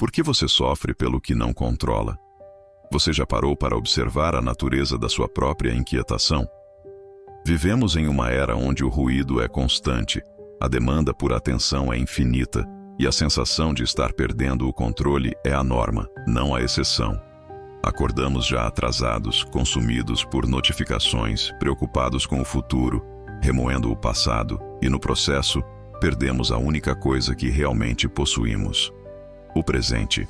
Por que você sofre pelo que não controla? Você já parou para observar a natureza da sua própria inquietação? Vivemos em uma era onde o ruído é constante, a demanda por atenção é infinita e a sensação de estar perdendo o controle é a norma, não a exceção. Acordamos já atrasados, consumidos por notificações, preocupados com o futuro, remoendo o passado e, no processo, perdemos a única coisa que realmente possuímos: o presente.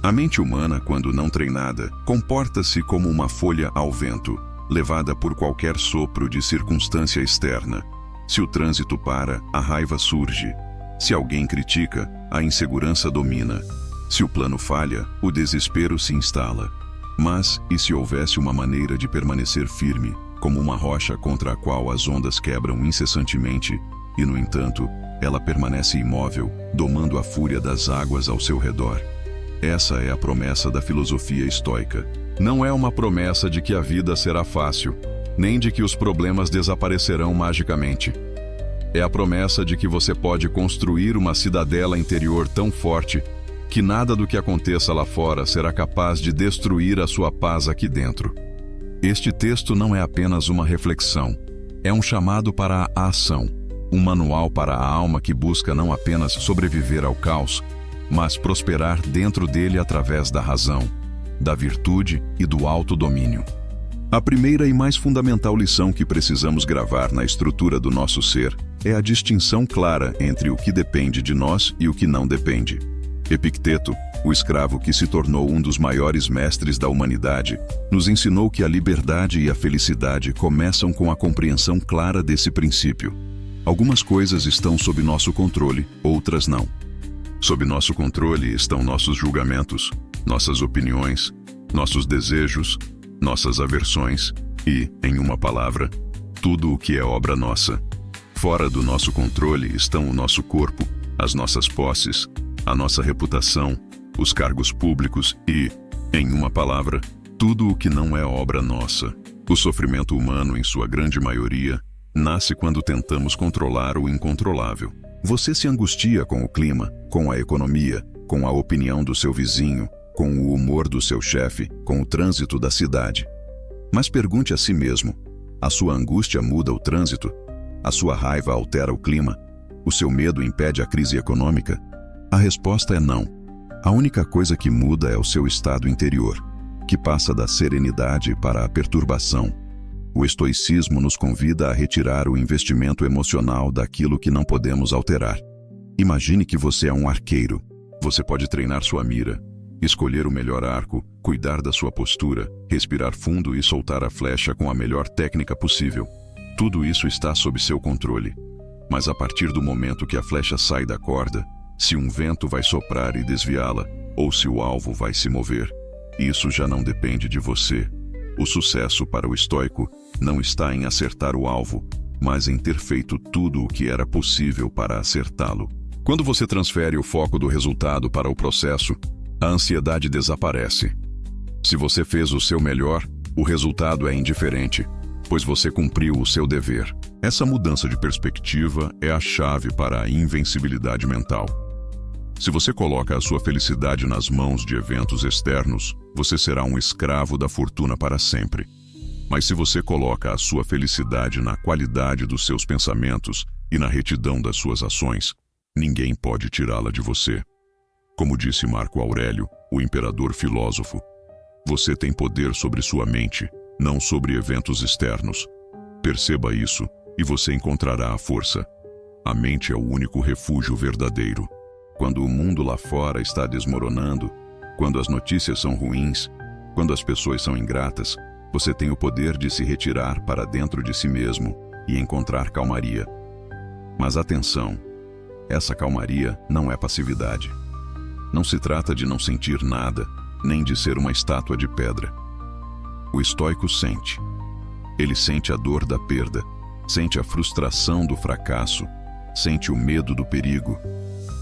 A mente humana, quando não treinada, comporta-se como uma folha ao vento, levada por qualquer sopro de circunstância externa. Se o trânsito para, a raiva surge. Se alguém critica, a insegurança domina. Se o plano falha, o desespero se instala. Mas, e se houvesse uma maneira de permanecer firme, como uma rocha contra a qual as ondas quebram incessantemente, e, no entanto, ela permanece imóvel, domando a fúria das águas ao seu redor? Essa é a promessa da filosofia estoica. Não é uma promessa de que a vida será fácil, nem de que os problemas desaparecerão magicamente. É a promessa de que você pode construir uma cidadela interior tão forte que nada do que aconteça lá fora será capaz de destruir a sua paz aqui dentro. Este texto não é apenas uma reflexão, é um chamado para a ação, um manual para a alma que busca não apenas sobreviver ao caos, mas prosperar dentro dele através da razão, da virtude e do autodomínio. A primeira e mais fundamental lição que precisamos gravar na estrutura do nosso ser é a distinção clara entre o que depende de nós e o que não depende. Epicteto, o escravo que se tornou um dos maiores mestres da humanidade, nos ensinou que a liberdade e a felicidade começam com a compreensão clara desse princípio. Algumas coisas estão sob nosso controle, outras não. Sob nosso controle estão nossos julgamentos, nossas opiniões, nossos desejos, nossas aversões e, em uma palavra, tudo o que é obra nossa. Fora do nosso controle estão o nosso corpo, as nossas posses, a nossa reputação, os cargos públicos e, em uma palavra, tudo o que não é obra nossa. O sofrimento humano, em sua grande maioria, nasce quando tentamos controlar o incontrolável. Você se angustia com o clima, com a economia, com a opinião do seu vizinho, com o humor do seu chefe, com o trânsito da cidade. Mas pergunte a si mesmo: a sua angústia muda o trânsito? A sua raiva altera o clima? O seu medo impede a crise econômica? A resposta é não. A única coisa que muda é o seu estado interior, que passa da serenidade para a perturbação. O estoicismo nos convida a retirar o investimento emocional daquilo que não podemos alterar. Imagine que você é um arqueiro. Você pode treinar sua mira, escolher o melhor arco, cuidar da sua postura, respirar fundo e soltar a flecha com a melhor técnica possível. Tudo isso está sob seu controle. Mas a partir do momento que a flecha sai da corda, se um vento vai soprar e desviá-la, ou se o alvo vai se mover, isso já não depende de você. O sucesso para o estoico não está em acertar o alvo, mas em ter feito tudo o que era possível para acertá-lo. Quando você transfere o foco do resultado para o processo, a ansiedade desaparece. Se você fez o seu melhor, o resultado é indiferente, pois você cumpriu o seu dever. Essa mudança de perspectiva é a chave para a invencibilidade mental. Se você coloca a sua felicidade nas mãos de eventos externos, você será um escravo da fortuna para sempre. Mas se você coloca a sua felicidade na qualidade dos seus pensamentos e na retidão das suas ações, ninguém pode tirá-la de você. Como disse Marco Aurélio, o imperador filósofo, você tem poder sobre sua mente, não sobre eventos externos. Perceba isso e você encontrará a força. A mente é o único refúgio verdadeiro. Quando o mundo lá fora está desmoronando, quando as notícias são ruins, quando as pessoas são ingratas, você tem o poder de se retirar para dentro de si mesmo e encontrar calmaria. Mas atenção, essa calmaria não é passividade. Não se trata de não sentir nada, nem de ser uma estátua de pedra. O estoico sente. Ele sente a dor da perda, sente a frustração do fracasso, sente o medo do perigo.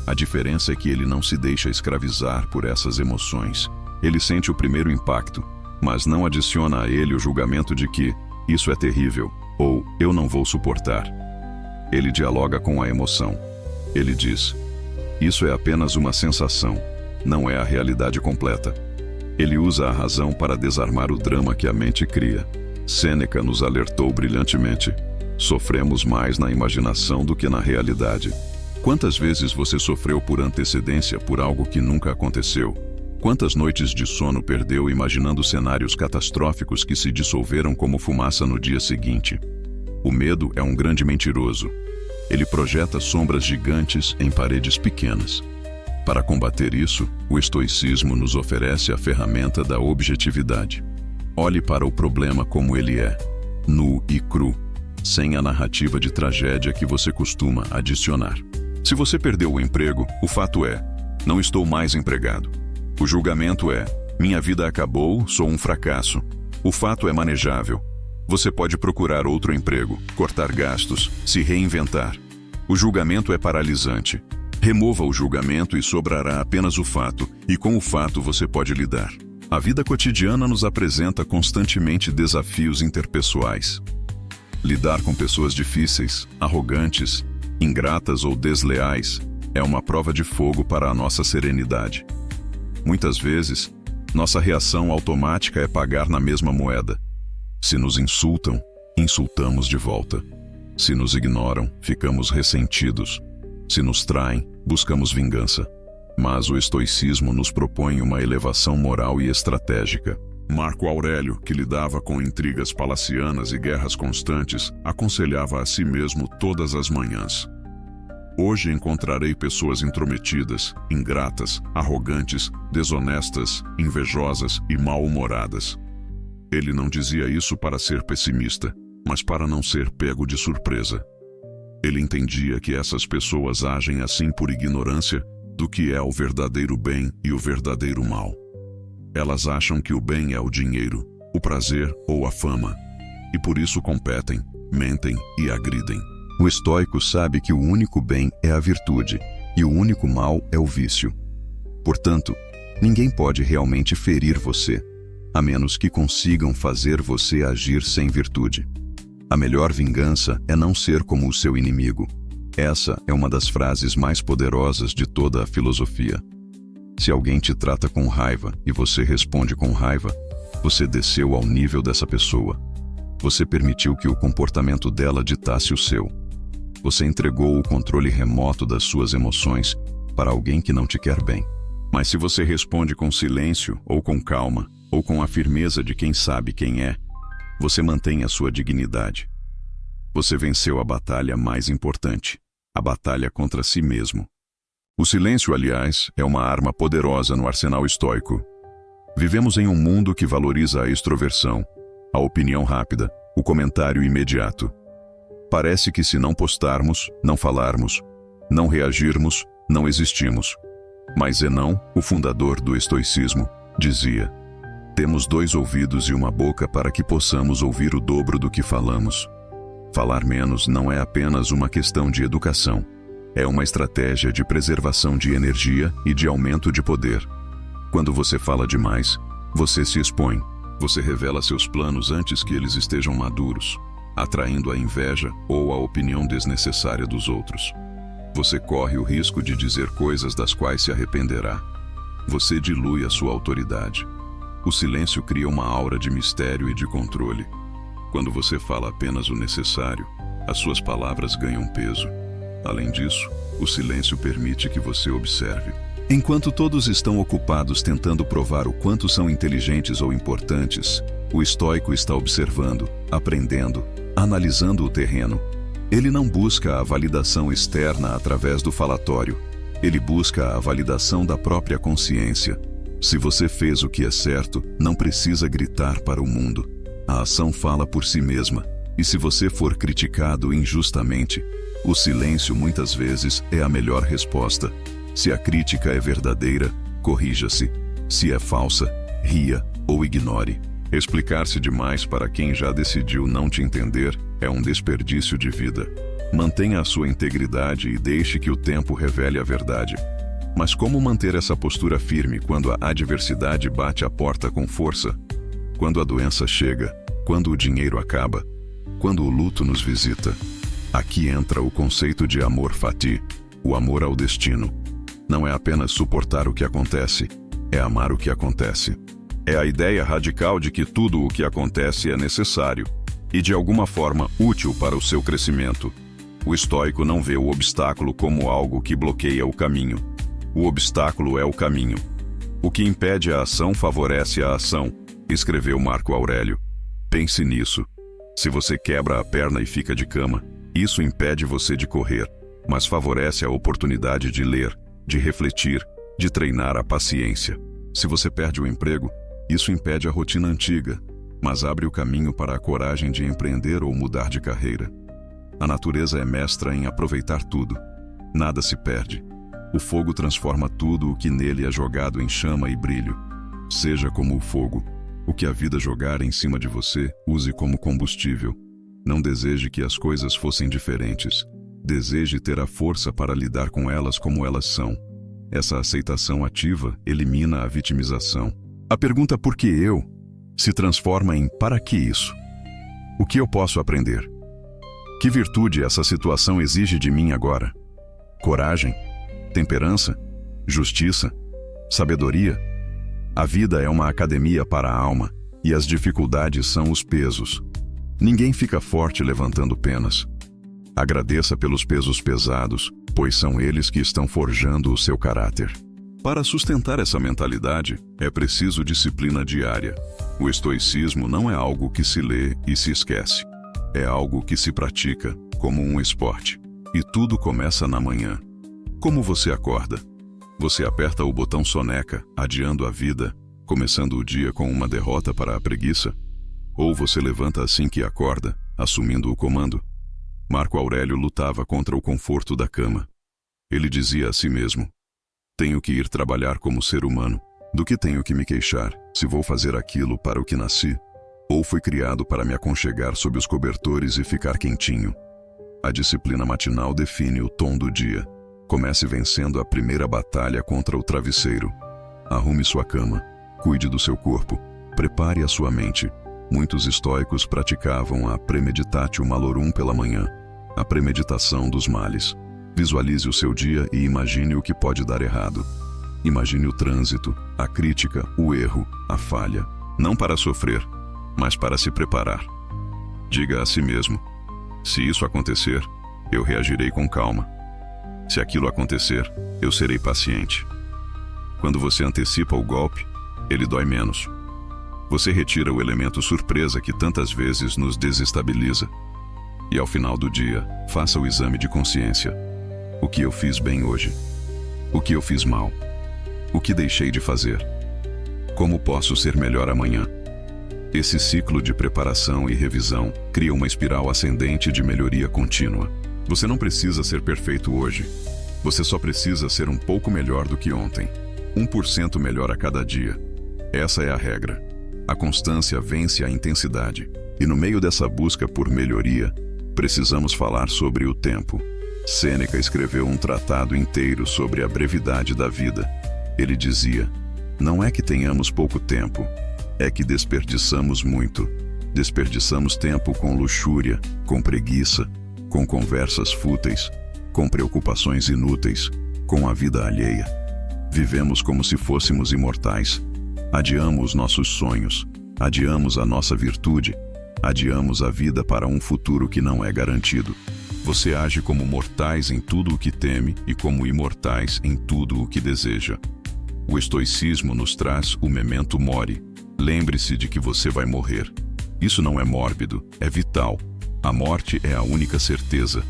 A diferença é que ele não se deixa escravizar por essas emoções. Ele sente o primeiro impacto, mas não adiciona a ele o julgamento de que isso é terrível ou eu não vou suportar. Ele dialoga com a emoção. Ele diz: isso é apenas uma sensação. não é a realidade completa. Ele usa a razão para desarmar o drama que a mente cria. Sêneca nos alertou brilhantemente. Sofremos mais na imaginação do que na realidade. Quantas vezes você sofreu por antecedência por algo que nunca aconteceu? Quantas noites de sono perdeu imaginando cenários catastróficos que se dissolveram como fumaça no dia seguinte? O medo é um grande mentiroso. Ele projeta sombras gigantes em paredes pequenas. Para combater isso, o estoicismo nos oferece a ferramenta da objetividade. Olhe para o problema como ele é, nu e cru, sem a narrativa de tragédia que você costuma adicionar. Se você perdeu o emprego, o fato é: não estou mais empregado. O julgamento é: minha vida acabou, sou um fracasso. O fato é manejável. Você pode procurar outro emprego, cortar gastos, se reinventar. O julgamento é paralisante. Remova o julgamento e sobrará apenas o fato, e com o fato você pode lidar. A vida cotidiana nos apresenta constantemente desafios interpessoais. Lidar com pessoas difíceis, arrogantes, ingratas ou desleais é uma prova de fogo para a nossa serenidade. Muitas vezes, nossa reação automática é pagar na mesma moeda. Se nos insultam, insultamos de volta. Se nos ignoram, ficamos ressentidos. Se nos traem, buscamos vingança. Mas o estoicismo nos propõe uma elevação moral e estratégica. Marco Aurélio, que lidava com intrigas palacianas e guerras constantes, aconselhava a si mesmo todas as manhãs: hoje encontrarei pessoas intrometidas, ingratas, arrogantes, desonestas, invejosas e mal-humoradas. Ele não dizia isso para ser pessimista, mas para não ser pego de surpresa. Ele entendia que essas pessoas agem assim por ignorância do que é o verdadeiro bem e o verdadeiro mal. Elas acham que o bem é o dinheiro, o prazer ou a fama, e por isso competem, mentem e agridem. O estoico sabe que o único bem é a virtude e o único mal é o vício. Portanto, ninguém pode realmente ferir você, a menos que consigam fazer você agir sem virtude. A melhor vingança é não ser como o seu inimigo. Essa é uma das frases mais poderosas de toda a filosofia. Se alguém te trata com raiva e você responde com raiva, você desceu ao nível dessa pessoa. Você permitiu que o comportamento dela ditasse o seu. Você entregou o controle remoto das suas emoções para alguém que não te quer bem. Mas se você responde com silêncio, ou com calma, ou com a firmeza de quem sabe quem é, você mantém a sua dignidade. Você venceu a batalha mais importante, a batalha contra si mesmo. O silêncio, aliás, é uma arma poderosa no arsenal estoico. Vivemos em um mundo que valoriza a extroversão, a opinião rápida, o comentário imediato. Parece que se não postarmos, não falarmos, não reagirmos, não existimos. Mas Zenão, o fundador do estoicismo, dizia: temos 2 ouvidos e uma boca para que possamos ouvir o dobro do que falamos. Falar menos não é apenas uma questão de educação. É uma estratégia de preservação de energia e de aumento de poder. Quando você fala demais, você se expõe. Você revela seus planos antes que eles estejam maduros, atraindo a inveja ou a opinião desnecessária dos outros. Você corre o risco de dizer coisas das quais se arrependerá. Você dilui a sua autoridade. O silêncio cria uma aura de mistério e de controle. Quando você fala apenas o necessário, as suas palavras ganham peso. Além disso, o silêncio permite que você observe. Enquanto todos estão ocupados tentando provar o quanto são inteligentes ou importantes, o estoico está observando, aprendendo, analisando o terreno. Ele não busca a validação externa através do falatório. Ele busca a validação da própria consciência. Se você fez o que é certo, não precisa gritar para o mundo. A ação fala por si mesma. E se você for criticado injustamente, o silêncio muitas vezes é a melhor resposta. Se a crítica é verdadeira, corrija-se. Se é falsa, ria ou ignore. Explicar-se demais para quem já decidiu não te entender é um desperdício de vida. Mantenha a sua integridade e deixe que o tempo revele a verdade. Mas como manter essa postura firme quando a adversidade bate a porta com força? Quando a doença chega? Quando o dinheiro acaba? Quando o luto nos visita? Aqui entra o conceito de amor fati, o amor ao destino. Não é apenas suportar o que acontece, é amar o que acontece. É a ideia radical de que tudo o que acontece é necessário e de alguma forma útil para o seu crescimento. O estoico não vê o obstáculo como algo que bloqueia o caminho. O obstáculo é o caminho. O que impede a ação favorece a ação, escreveu Marco Aurélio. Pense nisso. Se você quebra a perna e fica de cama, isso impede você de correr, mas favorece a oportunidade de ler, de refletir, de treinar a paciência. Se você perde o emprego, isso impede a rotina antiga, mas abre o caminho para a coragem de empreender ou mudar de carreira. A natureza é mestra em aproveitar tudo. Nada se perde. O fogo transforma tudo o que nele é jogado em chama e brilho. Seja como o fogo. O que a vida jogar em cima de você, use como combustível. Não deseje que as coisas fossem diferentes. Deseje ter a força para lidar com elas como elas são. Essa aceitação ativa elimina a vitimização. A pergunta "por que eu?" se transforma em "para que isso?" O que eu posso aprender? Que virtude essa situação exige de mim agora? Coragem? Temperança? Justiça? Sabedoria? A vida é uma academia para a alma, e as dificuldades são os pesos. Ninguém fica forte levantando penas. Agradeça pelos pesos pesados, pois são eles que estão forjando o seu caráter. Para sustentar essa mentalidade, é preciso disciplina diária. O estoicismo não é algo que se lê e se esquece. É algo que se pratica, como um esporte. E tudo começa na manhã. Como você acorda? Você aperta o botão soneca, adiando a vida, começando o dia com uma derrota para a preguiça? Ou você levanta assim que acorda, assumindo o comando? Marco Aurélio lutava contra o conforto da cama. Ele dizia a si mesmo: tenho que ir trabalhar como ser humano. Do que tenho que me queixar, se vou fazer aquilo para o que nasci? Ou fui criado para me aconchegar sob os cobertores e ficar quentinho? A disciplina matinal define o tom do dia. Comece vencendo a primeira batalha contra o travesseiro. Arrume sua cama, cuide do seu corpo, prepare a sua mente. Muitos estoicos praticavam a premeditatio malorum pela manhã, a premeditação dos males. Visualize o seu dia e imagine o que pode dar errado. Imagine o trânsito, a crítica, o erro, a falha. Não para sofrer, mas para se preparar. Diga a si mesmo: se isso acontecer, eu reagirei com calma. Se aquilo acontecer, eu serei paciente. Quando você antecipa o golpe, ele dói menos. Você retira o elemento surpresa que tantas vezes nos desestabiliza. E ao final do dia, faça o exame de consciência. O que eu fiz bem hoje? O que eu fiz mal? O que deixei de fazer? Como posso ser melhor amanhã? Esse ciclo de preparação e revisão cria uma espiral ascendente de melhoria contínua. Você não precisa ser perfeito hoje. Você só precisa ser um pouco melhor do que ontem. 1% melhor a cada dia. Essa é a regra. A constância vence a intensidade. E no meio dessa busca por melhoria, precisamos falar sobre o tempo. Sêneca escreveu um tratado inteiro sobre a brevidade da vida. Ele dizia: não é que tenhamos pouco tempo, é que desperdiçamos muito. Desperdiçamos tempo com luxúria, com preguiça, com conversas fúteis, com preocupações inúteis, com a vida alheia. Vivemos como se fôssemos imortais. Adiamos nossos sonhos, adiamos a nossa virtude, adiamos a vida para um futuro que não é garantido. Você age como mortais em tudo o que teme e como imortais em tudo o que deseja. O estoicismo nos traz o memento mori. Lembre-se de que você vai morrer. Isso não é mórbido, é vital. A morte é a única certeza.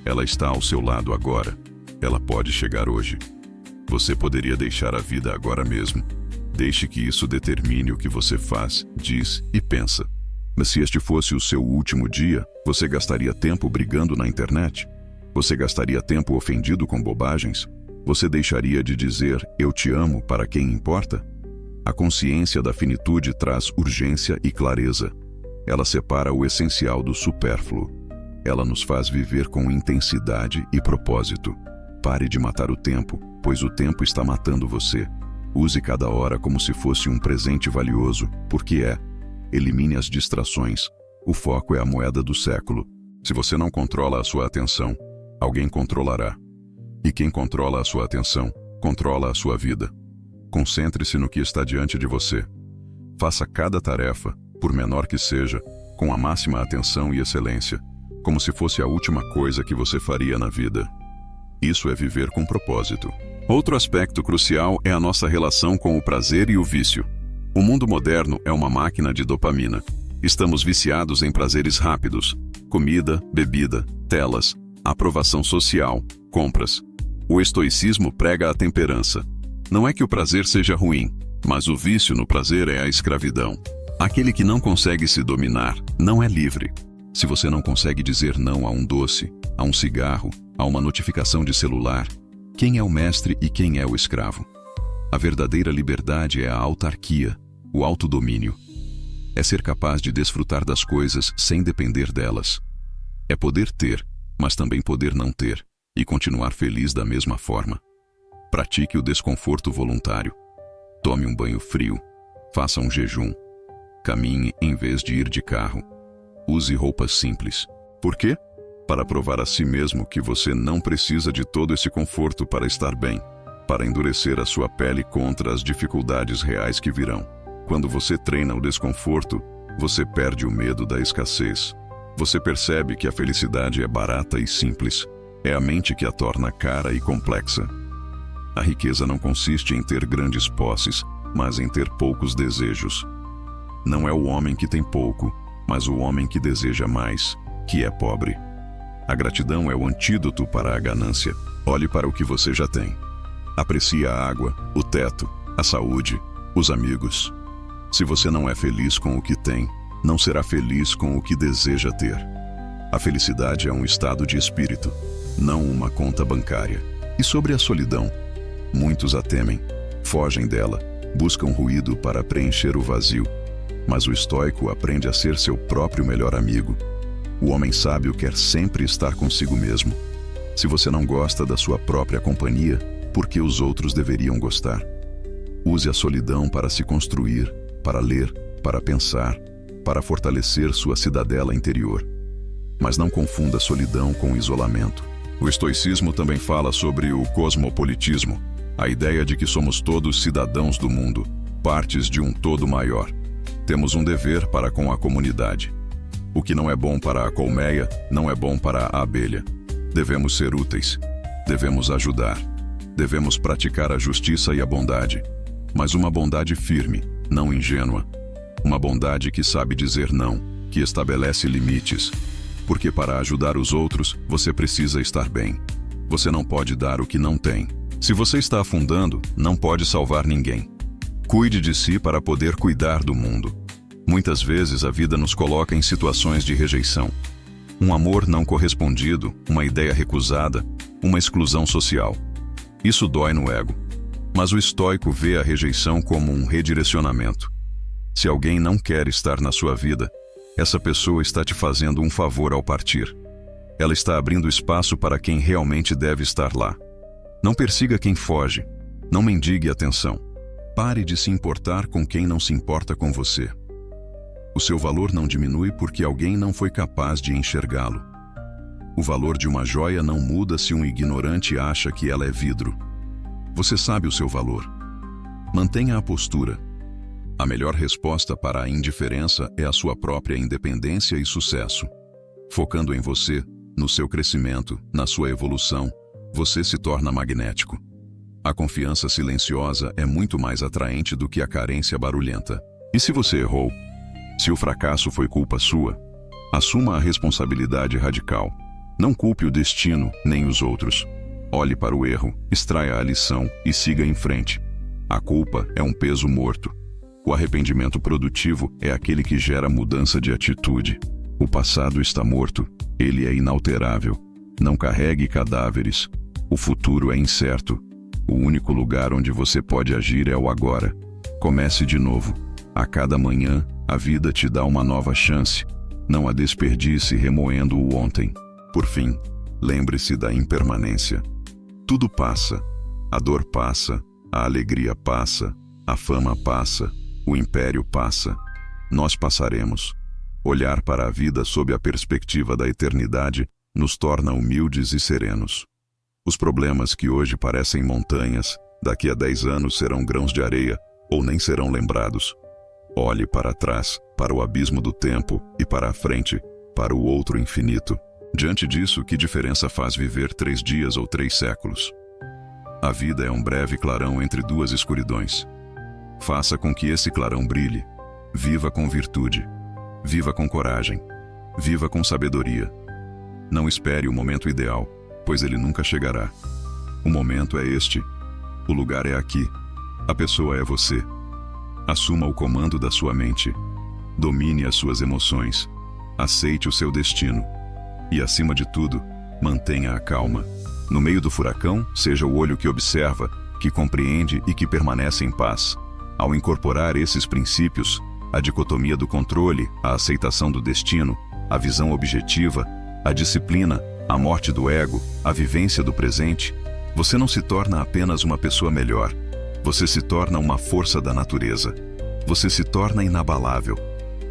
Ela está ao seu lado agora. Ela pode chegar hoje. Você poderia deixar a vida agora mesmo. Deixe que isso determine o que você faz, diz e pensa. Mas se este fosse o seu último dia, você gastaria tempo brigando na internet? Você gastaria tempo ofendido com bobagens? Você deixaria de dizer "eu te amo" para quem importa? A consciência da finitude traz urgência e clareza. Ela separa o essencial do supérfluo. Ela nos faz viver com intensidade e propósito. Pare de matar o tempo, pois o tempo está matando você. Use cada hora como se fosse um presente valioso, porque é. Elimine as distrações. O foco é a moeda do século. Se você não controla a sua atenção, alguém controlará. E quem controla a sua atenção controla a sua vida. Concentre-se no que está diante de você. Faça cada tarefa, por menor que seja, com a máxima atenção e excelência, como se fosse a última coisa que você faria na vida. Isso é viver com propósito. Outro aspecto crucial é a nossa relação com o prazer e o vício. O mundo moderno é uma máquina de dopamina. Estamos viciados em prazeres rápidos: comida, bebida, telas, aprovação social, compras. O estoicismo prega a temperança. Não é que o prazer seja ruim, mas o vício no prazer é a escravidão. Aquele que não consegue se dominar não é livre. Se você não consegue dizer não a um doce, a um cigarro, a uma notificação de celular, quem é o mestre e quem é o escravo? A verdadeira liberdade é a autarquia, o autodomínio. É ser capaz de desfrutar das coisas sem depender delas. É poder ter, mas também poder não ter, e continuar feliz da mesma forma. Pratique o desconforto voluntário. Tome um banho frio. Faça um jejum. Caminhe em vez de ir de carro. Use roupas simples. Por quê? Para provar a si mesmo que você não precisa de todo esse conforto para estar bem, para endurecer a sua pele contra as dificuldades reais que virão. Quando você treina o desconforto, você perde o medo da escassez. Você percebe que a felicidade é barata e simples. É a mente que a torna cara e complexa. A riqueza não consiste em ter grandes posses, mas em ter poucos desejos. Não é o homem que tem pouco, mas o homem que deseja mais, que é pobre. A gratidão é o antídoto para a ganância. Olhe para o que você já tem. Aprecie a água, o teto, a saúde, os amigos. Se você não é feliz com o que tem, não será feliz com o que deseja ter. A felicidade é um estado de espírito, não uma conta bancária. E sobre a solidão? Muitos a temem, fogem dela, buscam ruído para preencher o vazio. Mas o estoico aprende a ser seu próprio melhor amigo. O homem sábio quer sempre estar consigo mesmo. Se você não gosta da sua própria companhia, por que os outros deveriam gostar? Use a solidão para se construir, para ler, para pensar, para fortalecer sua cidadela interior. Mas não confunda solidão com isolamento. O estoicismo também fala sobre o cosmopolitismo, a ideia de que somos todos cidadãos do mundo, partes de um todo maior. Temos um dever para com a comunidade. O que não é bom para a colmeia, não é bom para a abelha. Devemos ser úteis. Devemos ajudar. Devemos praticar a justiça e a bondade. Mas uma bondade firme, não ingênua. Uma bondade que sabe dizer não, que estabelece limites. Porque para ajudar os outros, você precisa estar bem. Você não pode dar o que não tem. Se você está afundando, não pode salvar ninguém. Cuide de si para poder cuidar do mundo. Muitas vezes a vida nos coloca em situações de rejeição. Um amor não correspondido, uma ideia recusada, uma exclusão social. Isso dói no ego. Mas o estoico vê a rejeição como um redirecionamento. Se alguém não quer estar na sua vida, essa pessoa está te fazendo um favor ao partir. Ela está abrindo espaço para quem realmente deve estar lá. Não persiga quem foge. Não mendigue atenção. Pare de se importar com quem não se importa com você. O seu valor não diminui porque alguém não foi capaz de enxergá-lo. O valor de uma joia não muda se um ignorante acha que ela é vidro. Você sabe o seu valor. Mantenha a postura. A melhor resposta para a indiferença é a sua própria independência e sucesso. Focando em você, no seu crescimento, na sua evolução, você se torna magnético. A confiança silenciosa é muito mais atraente do que a carência barulhenta. E se você errou? Se o fracasso foi culpa sua, assuma a responsabilidade radical. Não culpe o destino nem os outros. Olhe para o erro, extraia a lição e siga em frente. A culpa é um peso morto. O arrependimento produtivo é aquele que gera mudança de atitude. O passado está morto, ele é inalterável. Não carregue cadáveres. O futuro é incerto. O único lugar onde você pode agir é o agora. Comece de novo. A cada manhã, a vida te dá uma nova chance. Não a desperdice remoendo o ontem. Por fim, lembre-se da impermanência. Tudo passa. A dor passa, a alegria passa, a fama passa, o império passa. Nós passaremos. Olhar para a vida sob a perspectiva da eternidade nos torna humildes e serenos. Os problemas que hoje parecem montanhas Daqui a 10 anos serão grãos de areia ou nem serão lembrados. Olhe para trás, para o abismo do tempo e para a frente, para o outro infinito. Diante disso, que diferença faz viver 3 dias ou 3 séculos? A vida é um breve clarão entre 2 escuridões. Faça com que esse clarão brilhe. Viva com virtude. Viva com coragem. Viva com sabedoria. Não espere o momento ideal, pois ele nunca chegará. O momento é este. O lugar é aqui. A pessoa é você. Assuma o comando da sua mente. Domine as suas emoções. Aceite o seu destino. E, acima de tudo, mantenha a calma. No meio do furacão, seja o olho que observa, que compreende e que permanece em paz. Ao incorporar esses princípios, a dicotomia do controle, a aceitação do destino, a visão objetiva, a disciplina, a morte do ego, a vivência do presente, você não se torna apenas uma pessoa melhor. Você se torna uma força da natureza. Você se torna inabalável.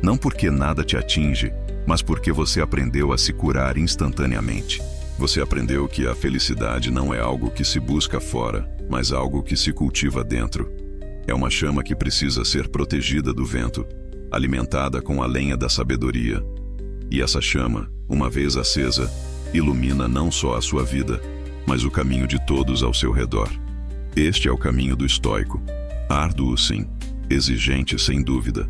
Não porque nada te atinge, mas porque você aprendeu a se curar instantaneamente. Você aprendeu que a felicidade não é algo que se busca fora, mas algo que se cultiva dentro. É uma chama que precisa ser protegida do vento, alimentada com a lenha da sabedoria. E essa chama, uma vez acesa, ilumina não só a sua vida, mas o caminho de todos ao seu redor. Este é o caminho do estoico. Árduo, sim, exigente, sem dúvida,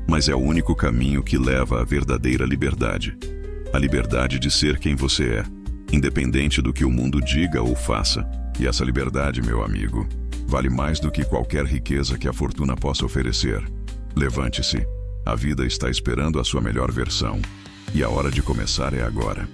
mas é o único caminho que leva à verdadeira liberdade. A liberdade de ser quem você é, independente do que o mundo diga ou faça. E essa liberdade, meu amigo, vale mais do que qualquer riqueza que a fortuna possa oferecer. Levante-se. A vida está esperando a sua melhor versão. E a hora de começar é agora.